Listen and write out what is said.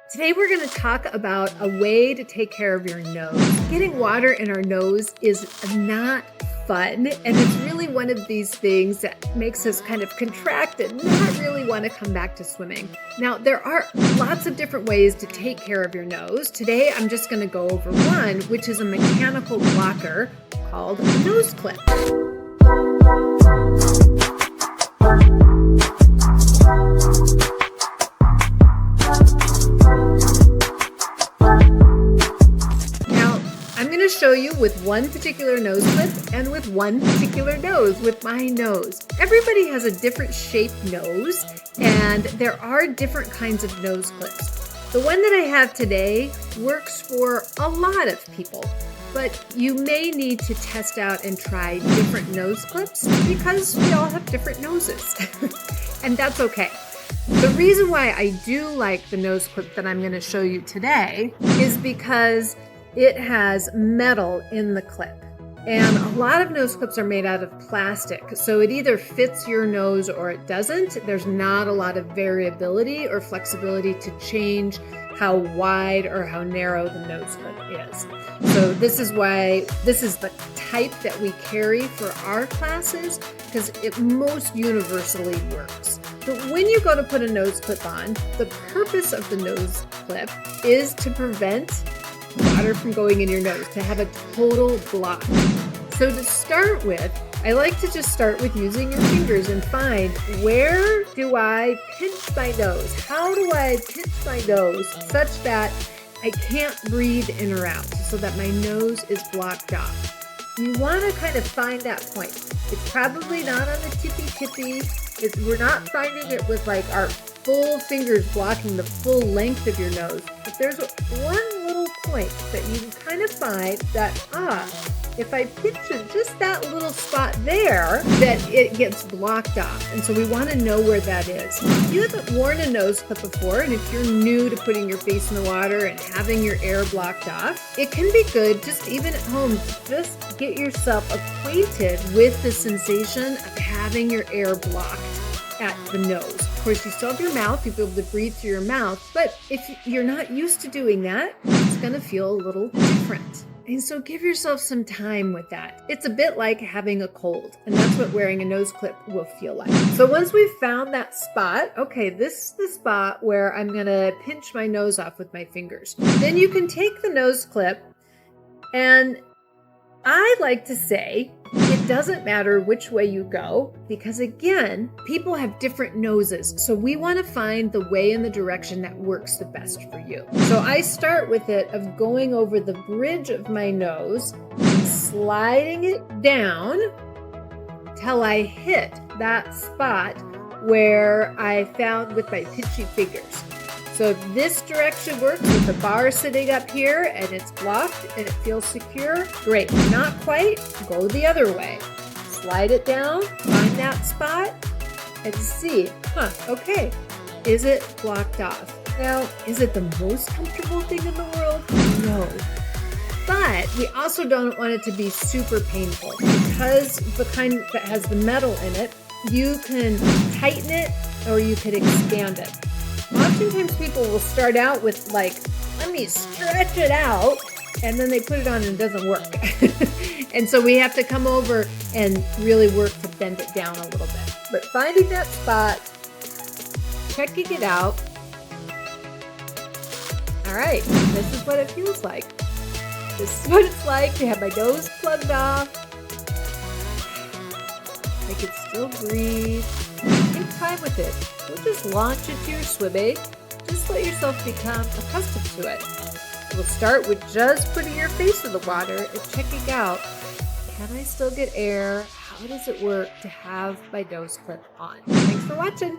Today we're going to talk about a way to take care of your nose. Getting water in our nose is not fun, and it's really one of these things that makes us kind of contract and not really want to come back to swimming. Now, there are lots of different ways to take care of your nose. Today I'm just going to go over one, which is a mechanical blocker called a nose clip. Show you with one particular nose clip and with one particular nose, with my nose. Everybody has a different shaped nose, and there are different kinds of nose clips. The one that I have today works for a lot of people, but you may need to test out and try different nose clips because we all have different noses, and that's okay. The reason why I do like the nose clip that I'm going to show you today is because it has metal in the clip, and a lot of nose clips are made out of plastic, so it either fits your nose or it doesn't. There's not a lot of variability or flexibility to change how wide or how narrow the nose clip is. So this is why this is the type that we carry for our classes, because it most universally works. But when you go to put a nose clip on, the purpose of the nose clip is to prevent water from going in your nose, to have a total block. So to start with, I like to just start with using your fingers and find, where do I pinch my nose? How do I pinch my nose such that I can't breathe in or out, so that my nose is blocked off? You want to kind of find that point. It's probably not on the tippy. We're not finding it with like our full fingers blocking the full length of your nose. But there's one little point that you can kind of find that, if I pinch it just that little spot there, that it gets blocked off. And so we want to know where that is. If you haven't worn a nose clip before, and if you're new to putting your face in the water and having your air blocked off, it can be good, just even at home, just get yourself acquainted with the sensation of having your air blocked at the nose. Of course, you still have your mouth, you'll be able to breathe through your mouth, but if you're not used to doing that, it's gonna feel a little different. And so give yourself some time with that. It's a bit like having a cold, and that's what wearing a nose clip will feel like. So once we've found that spot, okay, this is the spot where I'm gonna pinch my nose off with my fingers. Then you can take the nose clip, and I like to say, it doesn't matter which way you go, because again, people have different noses. So we want to find the way and the direction that works the best for you. So I start with it of going over the bridge of my nose, sliding it down till I hit that spot where I found with my pinchy fingers. So if this direction works with the bar sitting up here and it's blocked and it feels secure, great. Not quite, go the other way. Slide it down, find that spot, and see, okay, is it blocked off? Now, is it the most comfortable thing in the world? No. But we also don't want it to be super painful, because the kind that has the metal in it, you can tighten it or you could expand it. Oftentimes people will start out with like, let me stretch it out, and then they put it on and it doesn't work. And so we have to come over and really work to bend it down a little bit. But finding that spot, checking it out. All right, this is what it feels like. This is what it's like to have my nose plugged off. I can still breathe. Take time with it. Don't just launch into your swimming. Just let yourself become accustomed to it. We'll start with just putting your face in the water and checking out, can I still get air? How does it work to have my nose clip on? Thanks for watching.